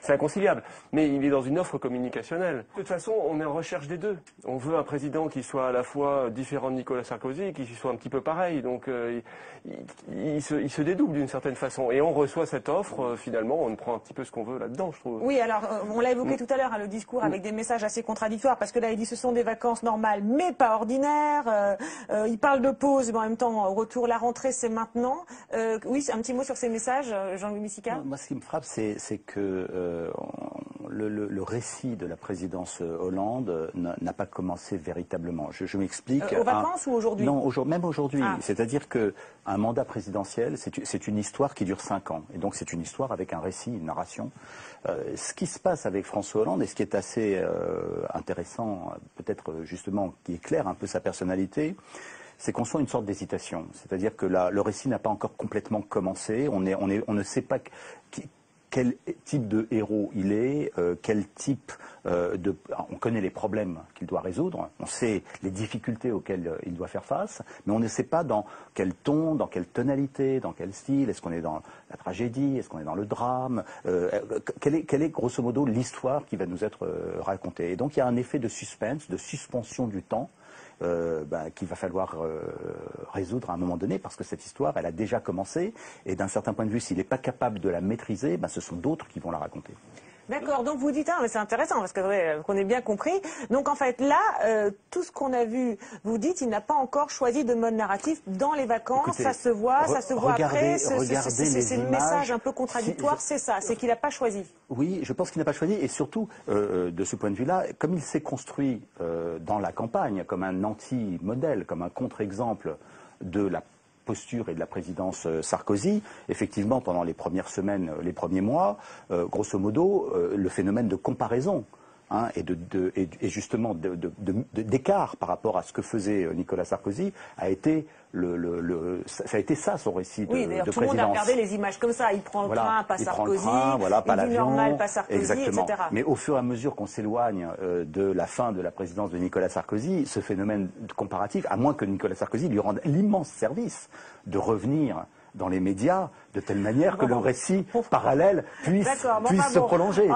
c'est inconciliable. Mais il est dans une offre communicationnelle. De toute façon, on est en recherche des deux. On veut un président qui soit à la fois différent de Nicolas Sarkozy et qui soit un petit peu pareil. Donc, il se dédouble d'une certaine façon. Et on reçoit cette offre, finalement, on prend un petit peu ce qu'on veut là-dedans, je trouve. Oui, alors, on l'a évoqué tout à l'heure, le discours avec des messages assez contradictoires, parce que là, il dit ce sont des vacances normales, mais pas ordinaires. Il parle de pause, mais en même temps, au retour, la rentrée, c'est maintenant. Oui, un petit mot sur ces messages, Jean-Louis Missika. Moi, ce qui me frappe, c'est que le récit de la présidence Hollande n'a pas commencé véritablement. Je m'explique. Aux vacances ou aujourd'hui? Non, même aujourd'hui. Ah. C'est-à-dire qu'un mandat présidentiel, c'est une histoire qui dure 5 ans. Et donc c'est une histoire avec un récit, une narration. Ce qui se passe avec François Hollande, et ce qui est assez intéressant, peut-être justement, qui éclaire un peu sa personnalité, c'est qu'on sent une sorte d'hésitation. C'est-à-dire que le récit n'a pas encore complètement commencé. On ne sait pas quel type de héros il est, quel type on connaît les problèmes qu'il doit résoudre, on sait les difficultés auxquelles il doit faire face, mais on ne sait pas dans quel ton, dans quelle tonalité, dans quel style, est-ce qu'on est dans la tragédie, est-ce qu'on est dans le drame, quelle est grosso modo l'histoire qui va nous être racontée. Et donc il y a un effet de suspense, de suspension du temps, qu'il va falloir résoudre à un moment donné, parce que cette histoire, elle a déjà commencé, et d'un certain point de vue, s'il n'est pas capable de la maîtriser, ce sont d'autres qui vont la raconter. D'accord, donc vous dites, mais c'est intéressant, parce qu'on ait bien compris. Donc en fait, là, tout ce qu'on a vu, vous dites, il n'a pas encore choisi de mode narratif dans les vacances. Écoutez, ça se voit après. C'est le message un peu contradictoire, c'est ça, c'est qu'il n'a pas choisi. Oui, je pense qu'il n'a pas choisi, et surtout, de ce point de vue-là, comme il s'est construit dans la campagne comme un anti-modèle, comme un contre-exemple de la posture et de la présidence Sarkozy, effectivement, pendant les premières semaines, les premiers mois, grosso modo, le phénomène de comparaison et justement d'écart par rapport à ce que faisait Nicolas Sarkozy a été ça a été ça son récit de présidence. Oui, d'ailleurs tout le monde a regardé les images comme ça. Il prend le train, pas Sarkozy. Pas il dit normal, pas Sarkozy, exactement. etc. Mais au fur et à mesure qu'on s'éloigne de la fin de la présidence de Nicolas Sarkozy, ce phénomène comparatif, à moins que Nicolas Sarkozy lui rende l'immense service de revenir dans les médias de telle manière que le récit parallèle puisse se prolonger.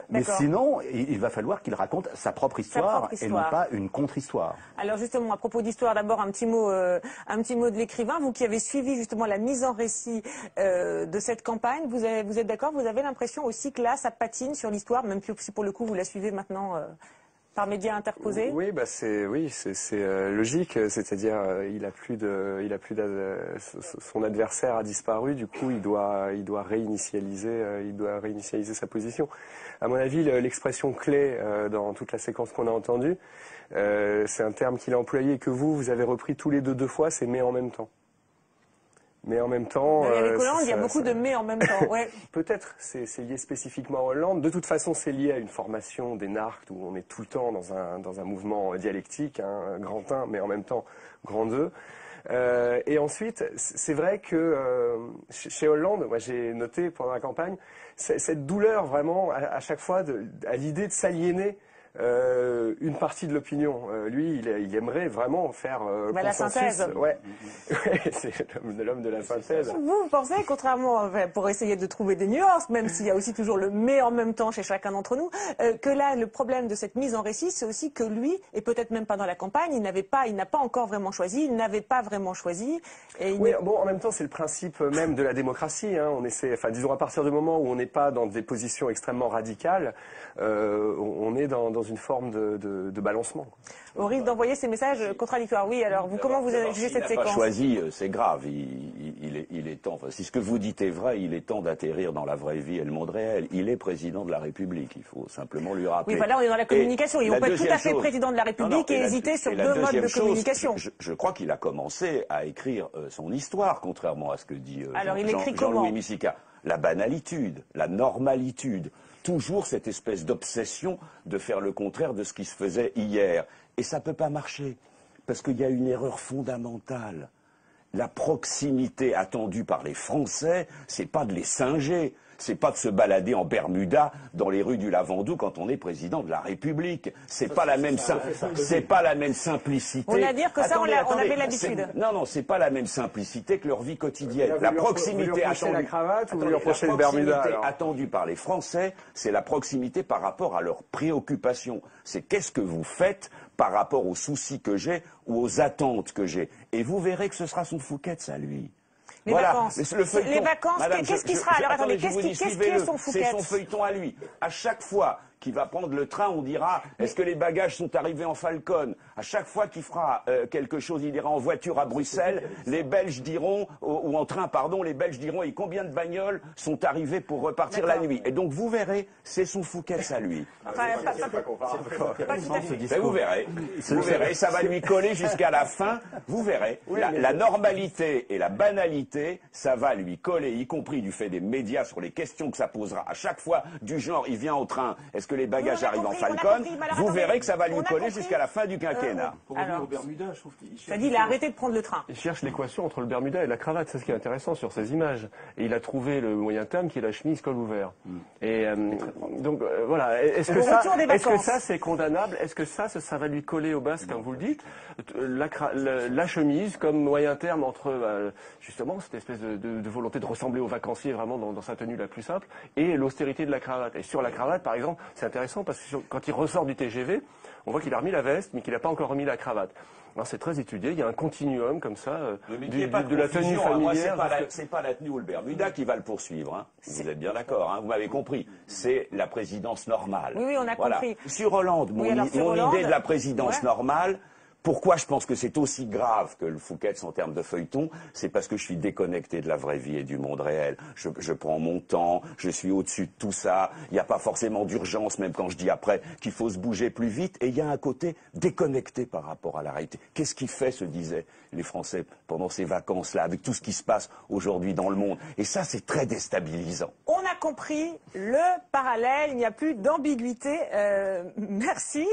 Mais sinon, il va falloir qu'il raconte sa propre histoire et non pas une contre-histoire. Alors justement, à propos d'histoire, d'abord un petit mot de l'écrivain. Vous qui avez suivi justement la mise en récit de cette campagne, vous êtes d'accord? Vous avez l'impression aussi que là, ça patine sur l'histoire, même si pour le coup vous la suivez maintenant par médias interposés? Oui, c'est logique, c'est-à-dire son adversaire a disparu, du coup il doit réinitialiser sa position. À mon avis, l'expression clé dans toute la séquence qu'on a entendue, c'est un terme qu'il a employé et que vous avez repris tous les deux fois, c'est mais en même temps. Mais en même temps... Avec Hollande, il y a beaucoup de mais en même temps, ouais. Peut-être, c'est lié spécifiquement à Hollande. De toute façon, c'est lié à une formation d'énarques où on est tout le temps dans un mouvement dialectique, grand 1, mais en même temps grand 2. Et ensuite, c'est vrai que chez Hollande, moi j'ai noté pendant la campagne, cette douleur vraiment à chaque fois à l'idée de s'aliéner une partie de l'opinion. Lui, il aimerait vraiment faire la synthèse. Ouais, c'est l'homme de la synthèse. Vous pensez, contrairement, pour essayer de trouver des nuances, même s'il y a aussi toujours le mais en même temps chez chacun d'entre nous, que là, le problème de cette mise en récit, c'est aussi que lui, et peut-être même pas dans la campagne, il n'a pas encore vraiment choisi, il n'avait pas vraiment choisi. En même temps, c'est le principe même de la démocratie. Disons, à partir du moment où on n'est pas dans des positions extrêmement radicales, on est dans une forme de balancement. Au risque d'envoyer ces messages contradictoires. Oui, alors comment vous avez jugé cette séquence? Il n'a pas choisi, c'est grave. Il est temps. Si ce que vous dites est vrai, il est temps d'atterrir dans la vraie vie et le monde réel. Il est président de la République. Il faut simplement lui rappeler. Oui, voilà, on est dans la communication. Et on peut être tout à fait président de la République et hésiter sur deux modes de communication. Je crois qu'il a commencé à écrire son histoire, contrairement à ce que dit Jean-Louis Missika. La banalitude, la normalitude. Toujours cette espèce d'obsession de faire le contraire de ce qui se faisait hier. Et ça ne peut pas marcher, parce qu'il y a une erreur fondamentale. La proximité attendue par les Français, c'est pas de les singer, c'est pas de se balader en Bermuda dans les rues du Lavandou quand on est président de la République. C'est pas la même simplicité. On a dire que ça, on avait l'habitude. Non, c'est pas la même simplicité que leur vie quotidienne. La proximité attendue par les Français, c'est la proximité par rapport à leurs préoccupations. C'est qu'est-ce que vous faites par rapport aux soucis que j'ai ou aux attentes que j'ai. Et vous verrez que ce sera son Fouquet's à lui. Les vacances, qu'est-ce qui sera? Alors attendez, qu'est-ce qui est son Fouquet's? C'est son feuilleton à lui. À chaque fois qui va prendre le train, on dira est-ce que les bagages sont arrivés en Falcon? À chaque fois qu'il fera quelque chose, il ira en voiture à Bruxelles, les Belges diront, ou en train, pardon, les Belges diront et combien de bagnoles sont arrivées pour repartir la nuit. Et donc vous verrez, c'est son Fouquet's à lui. Vous verrez, ça va lui coller jusqu'à la fin, vous verrez. La normalité et la banalité, ça va lui coller, y compris du fait des médias sur les questions que ça posera. À chaque fois, du genre, il vient au train, est-ce que les bagages arrivent en Falcon? Vous verrez que ça va lui coller jusqu'à la fin du quinquennat. Pour revenir au Bermuda, je trouve qu'il ça dit, il a arrêté de prendre le train. Il cherche l'équation entre le Bermuda et la cravate, c'est ce qui est intéressant sur ces images. Et il a trouvé le moyen terme qui est la chemise col ouvert. Et donc voilà, est-ce que ça c'est condamnable? Est-ce que ça va lui coller au basque, comme vous le dites, la chemise comme moyen terme entre justement cette espèce de volonté de ressembler aux vacanciers vraiment dans sa tenue la plus simple et l'austérité de la cravate. Et sur la cravate, par exemple, c'est intéressant parce que quand il ressort du TGV, on voit qu'il a remis la veste, mais qu'il n'a pas encore remis la cravate. C'est très étudié, il y a un continuum comme ça de la tenue familière. C'est pas la tenue ou le Bermuda qui va le poursuivre, hein. Vous êtes bien d'accord, hein. Vous m'avez compris. C'est la présidence normale. Oui, on a compris. Sur Hollande, mon idée de la présidence normale, pourquoi je pense que c'est aussi grave que le Fouquet's en termes de feuilleton, c'est parce que je suis déconnecté de la vraie vie et du monde réel. Je prends mon temps, je suis au-dessus de tout ça. Il n'y a pas forcément d'urgence, même quand je dis après qu'il faut se bouger plus vite. Et il y a un côté déconnecté par rapport à la réalité. Qu'est-ce qui fait, se disaient les Français pendant ces vacances-là, avec tout ce qui se passe aujourd'hui dans le monde? Et ça, c'est très déstabilisant. On a compris le parallèle, il n'y a plus d'ambiguïté. Merci.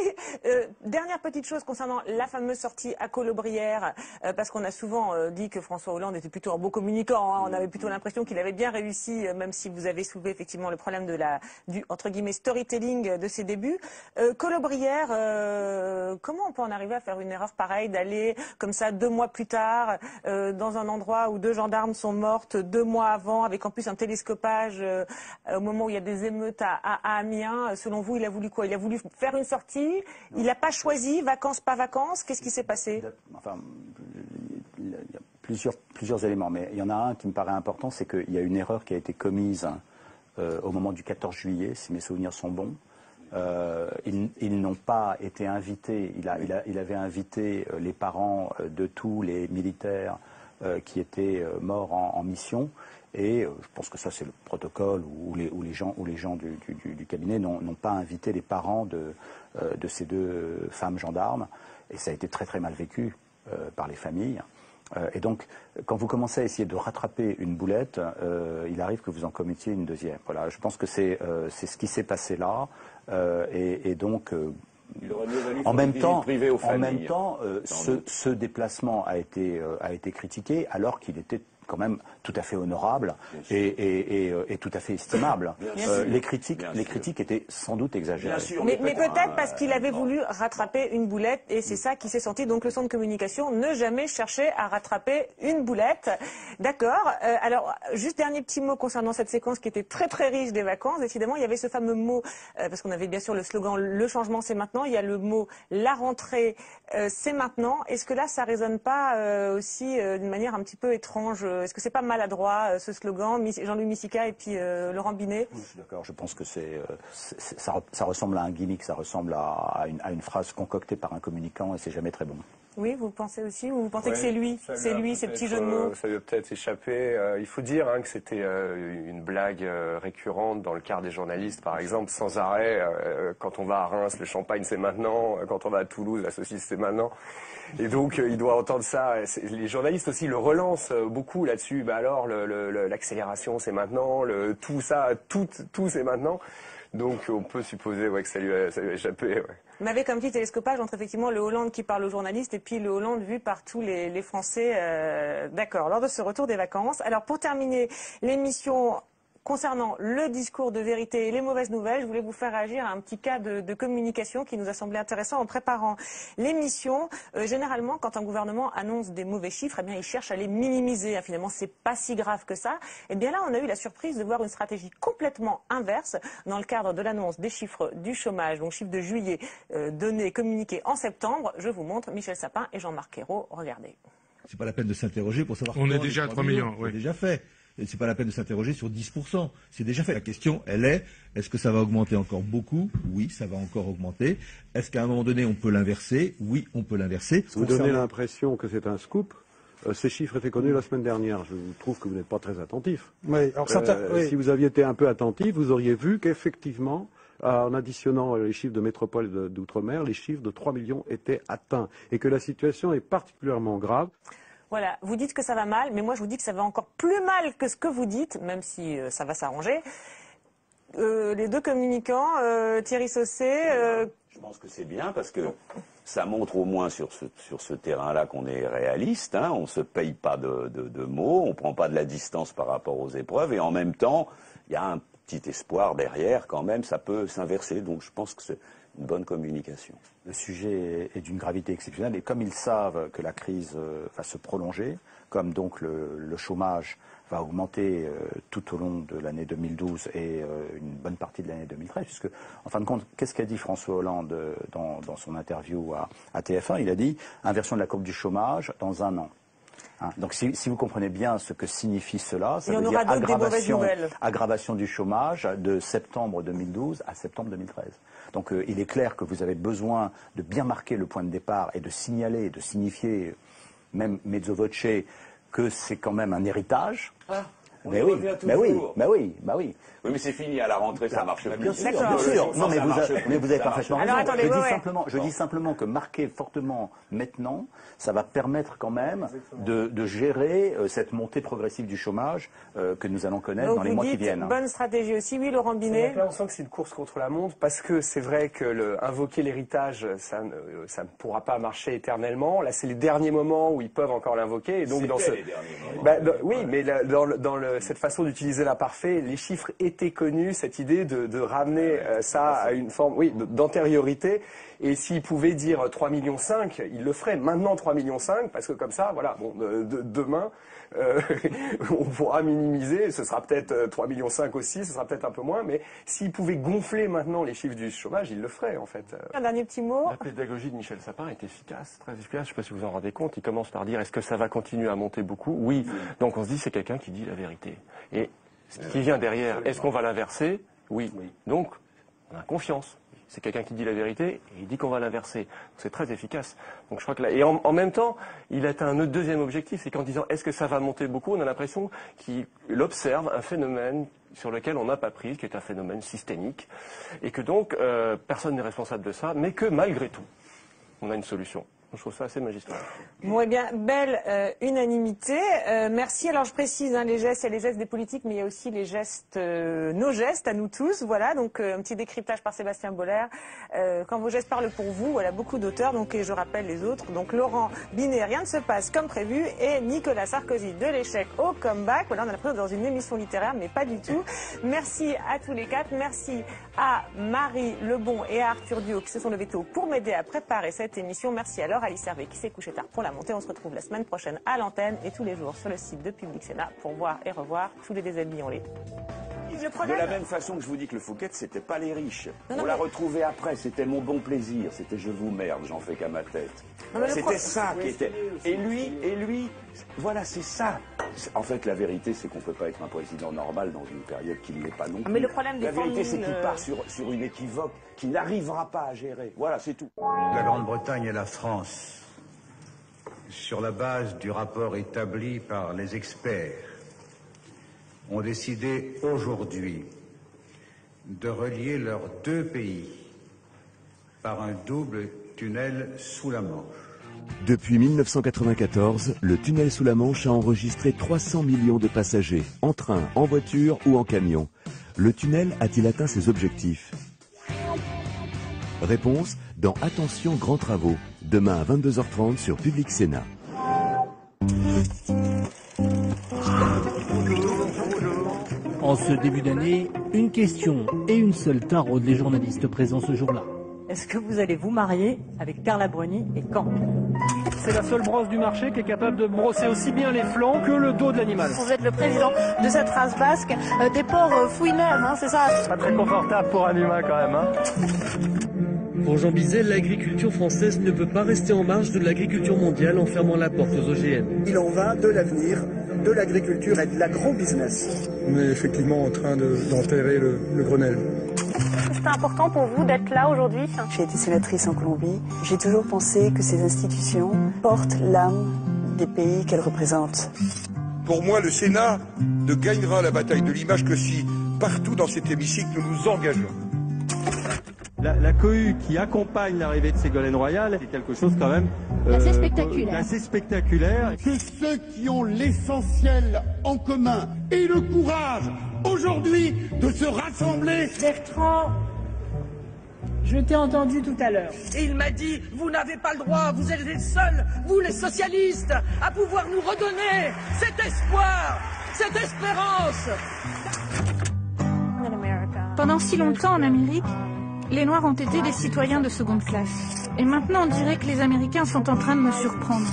Dernière petite chose concernant la fameuse sortie à Colobrières, parce qu'on a souvent dit que François Hollande était plutôt un beau communicant. Hein. On avait plutôt l'impression qu'il avait bien réussi, même si vous avez soulevé effectivement le problème du entre guillemets storytelling de ses débuts. Colobrières, comment on peut en arriver à faire une erreur pareille, d'aller comme ça 2 mois plus tard dans un endroit où 2 gendarmes sont mortes 2 mois avant, avec en plus un télescopage au moment où il y a des émeutes à Amiens. Selon vous, il a voulu quoi? Il a voulu faire une sortie. Il n'a pas choisi vacances, pas vacances. Qu'est-ce qui s'est passé? Enfin, il y a plusieurs éléments, mais il y en a un qui me paraît important, c'est qu'il y a une erreur qui a été commise au moment du 14 juillet, si mes souvenirs sont bons. Ils n'ont pas été invités, il avait invité les parents de tous les militaires qui étaient morts en mission, et je pense que ça c'est le protocole où les gens du cabinet n'ont pas invité les parents de ces 2 femmes gendarmes, et ça a été très très mal vécu par les familles. Et donc, quand vous commencez à essayer de rattraper une boulette, il arrive que vous en commettiez une deuxième. Voilà, je pense que c'est ce qui s'est passé là, et donc. En même temps, ce déplacement a été critiqué alors qu'il était quand même tout à fait honorable et tout à fait estimable. Les critiques étaient sans doute exagérées. Mais peut-être parce qu'il avait voulu rattraper une boulette, et c'est ça qui s'est senti. Donc le centre de communication, ne jamais chercher à rattraper une boulette. D'accord. Alors, juste dernier petit mot concernant cette séquence qui était très très riche des vacances. Décidément, il y avait ce fameux mot, parce qu'on avait bien sûr le slogan « Le changement c'est maintenant », il y a le mot « La rentrée c'est maintenant ». Est-ce que là, ça résonne pas aussi d'une manière un petit peu étrange? Est-ce que c'est pas maladroit, ce slogan, Jean-Louis Missika et puis Laurent Binet? Je suis d'accord, je pense que ça ressemble à un gimmick, ça ressemble à une phrase concoctée par un communicant, et c'est jamais très bon. Oui, vous pensez aussi, ou vous pensez que c'est lui, ces petits jeux de mots? Ça lui a peut-être échappé. Il faut dire que c'était une blague récurrente dans le quart des journalistes, par exemple, sans arrêt. Quand on va à Reims, le champagne c'est maintenant. Quand on va à Toulouse, la saucisse c'est maintenant. Et donc, il doit entendre ça. Les journalistes aussi le relancent beaucoup là-dessus. Alors, l'accélération c'est maintenant, tout ça, tout c'est maintenant. Donc, on peut supposer que ça lui a échappé. Ouais. Mais avec un petit télescopage entre effectivement le Hollande qui parle aux journalistes et puis le Hollande vu par tous les Français. D'accord, lors de ce retour des vacances. Alors, pour terminer l'émission concernant le discours de vérité et les mauvaises nouvelles, je voulais vous faire réagir à un petit cas de communication qui nous a semblé intéressant en préparant l'émission. Généralement, quand un gouvernement annonce des mauvais chiffres, eh bien, il cherche à les minimiser. Finalement, c'est pas si grave que ça. Et bien là, on a eu la surprise de voir une stratégie complètement inverse dans le cadre de l'annonce des chiffres du chômage, donc chiffres de juillet donnés, communiqués en septembre. Je vous montre Michel Sapin et Jean-Marc Ayrault. Regardez. C'est pas la peine de s'interroger pour savoir. On est déjà à 3 millions. C'est déjà fait. c'est pas la peine de s'interroger sur 10%. C'est déjà fait. La question, elle est, est-ce que ça va augmenter encore beaucoup? Oui, ça va encore augmenter. Est-ce qu'à un moment donné, on peut l'inverser? Oui, on peut l'inverser. Vous donnez l'impression que c'est un scoop. Ces chiffres étaient connus la semaine dernière. Je trouve que vous n'êtes pas très attentif. Oui, alors Si vous aviez été un peu attentif, vous auriez vu qu'effectivement, en additionnant les chiffres de métropole d'outre-mer, les chiffres de 3 millions étaient atteints et que la situation est particulièrement grave. Voilà, vous dites que ça va mal, mais moi je vous dis que ça va encore plus mal que ce que vous dites, même si ça va s'arranger. Les deux communicants, Thierry Sausset... Je pense que c'est bien parce que ça montre au moins sur ce terrain-là qu'on est réaliste. Hein, on ne se paye pas de mots, on ne prend pas de la distance par rapport aux épreuves et en même temps, il y a un petit espoir derrière quand même, ça peut s'inverser. Donc je pense que c'est une bonne communication. Le sujet est d'une gravité exceptionnelle et comme ils savent que la crise va se prolonger, comme donc le chômage va augmenter tout au long de l'année 2012 et une bonne partie de l'année 2013, puisque en fin de compte, qu'est-ce qu'a dit François Hollande dans son interview à TF1? Il a dit inversion de la courbe du chômage dans un an. Hein, donc si vous comprenez bien ce que signifie cela, ça veut dire aggravation du chômage de septembre 2012 à septembre 2013. Donc il est clair que vous avez besoin de bien marquer le point de départ et de signaler, de signifier, même mezzo voce, que c'est quand même un héritage. Mais oui, oui. Oui, mais c'est fini à la rentrée, ça marche plus. Bien sûr. Non, mais vous avez parfaitement raison. Attendez, je dis simplement que marquer fortement maintenant, ça va permettre quand même de gérer cette montée progressive du chômage que nous allons connaître dans les mois qui viennent. Bonne stratégie aussi, oui, Laurent Binet. Là, on sent que c'est une course contre la montre parce que c'est vrai que invoquer l'héritage, ça ne pourra pas marcher éternellement. Là, c'est les derniers moments où ils peuvent encore l'invoquer. Et donc, oui, mais cette façon d'utiliser l'imparfait, les chiffres étaient connus, cette idée de ramener ça à une forme d'antériorité. Et s'ils pouvaient dire 3,5 millions, ils le feraient. Maintenant 3,5 millions, parce que comme ça, voilà, bon, demain, on pourra minimiser. Ce sera peut-être 3,5 millions aussi, ce sera peut-être un peu moins. Mais s'ils pouvaient gonfler maintenant les chiffres du chômage, ils le feraient en fait. Un dernier petit mot. La pédagogie de Michel Sapin est efficace, très efficace. Je ne sais pas si vous vous en rendez compte. Il commence par dire est-ce que ça va continuer à monter beaucoup? Oui. Donc on se dit c'est quelqu'un qui dit la vérité. Et ce qui vient derrière, est-ce qu'on va l'inverser? Oui. Donc on a confiance. C'est quelqu'un qui dit la vérité et il dit qu'on va l'inverser. C'est très efficace. Donc je crois que là, et en même temps, il atteint un autre deuxième objectif, c'est qu'en disant est-ce que ça va monter beaucoup, on a l'impression qu'il observe un phénomène sur lequel on n'a pas pris, qui est un phénomène systémique, et que donc personne n'est responsable de ça, mais que malgré tout, on a une solution. Je trouve ça assez magistral. Bon, eh bien, belle unanimité. Merci. Alors, je précise, les gestes, il y a les gestes des politiques, mais il y a aussi les gestes, nos gestes à nous tous. Voilà, donc un petit décryptage par Sébastien Boller. Quand vos gestes parlent pour vous, voilà, beaucoup d'auteurs. Donc, et je rappelle les autres. Donc, Laurent Binet, rien ne se passe comme prévu. Et Nicolas Sarkozy, de l'échec au comeback. Voilà, on a l'impression dans une émission littéraire, mais pas du tout. Merci à tous les quatre. Merci à Marie Lebon et à Arthur Dio qui se sont levés tôt pour m'aider à préparer cette émission. Merci à Alice Hervé qui s'est couchée tard pour la montée. On se retrouve la semaine prochaine à l'antenne et tous les jours sur le site de Public Sénat pour voir et revoir tous les déshabillons-les. De la même façon que je vous dis que le Fouquet, c'était pas les riches. On l'a retrouvé après, c'était mon bon plaisir, c'était je vous merde, j'en fais qu'à ma tête. C'était ça qui était. Et lui, voilà, c'est ça. En fait, la vérité, c'est qu'on ne peut pas être un président normal dans une période qui ne l'est pas non plus. Mais le problème des la vérité, c'est qu'il part sur une équivoque qu'il n'arrivera pas à gérer. Voilà, c'est tout. La Grande-Bretagne et la France, sur la base du rapport établi par les experts, ont décidé aujourd'hui de relier leurs deux pays par un double tunnel sous la Manche. Depuis 1994, le tunnel sous la Manche a enregistré 300 millions de passagers, en train, en voiture ou en camion. Le tunnel a-t-il atteint ses objectifs? Réponse dans Attention Grands Travaux, demain à 22h30 sur Public Sénat. En ce début d'année, une question et une seule taraude les journalistes présents ce jour-là. Est-ce que vous allez vous marier avec Carla Bruni et quand? C'est la seule brosse du marché qui est capable de brosser aussi bien les flancs que le dos de l'animal. Vous êtes le président de cette race basque, des porcs fouineurs, c'est ça? Pas très confortable pour un humain quand même. Pour Jean Bizet, l'agriculture française ne peut pas rester en marge de l'agriculture mondiale en fermant la porte aux OGM. Il en va de l'avenir de l'agriculture et de l'agro-business. On est effectivement en train d'enterrer le Grenelle. C'est important pour vous d'être là aujourd'hui? J'ai été sénatrice en Colombie. J'ai toujours pensé que ces institutions portent l'âme des pays qu'elles représentent. Pour moi, le Sénat ne gagnera la bataille de l'image que si, partout dans cet hémicycle, nous nous engageons. La cohue qui accompagne l'arrivée de Ségolène Royal est quelque chose quand même d'assez spectaculaire. Que ceux qui ont l'essentiel en commun aient le courage aujourd'hui de se rassembler. Bertrand, je t'ai entendu tout à l'heure. Et il m'a dit, vous n'avez pas le droit, vous êtes les seuls, vous les socialistes, à pouvoir nous redonner cet espoir, cette espérance. Pendant si longtemps en Amérique, les Noirs ont été des citoyens de seconde classe. Et maintenant, on dirait que les Américains sont en train de me surprendre.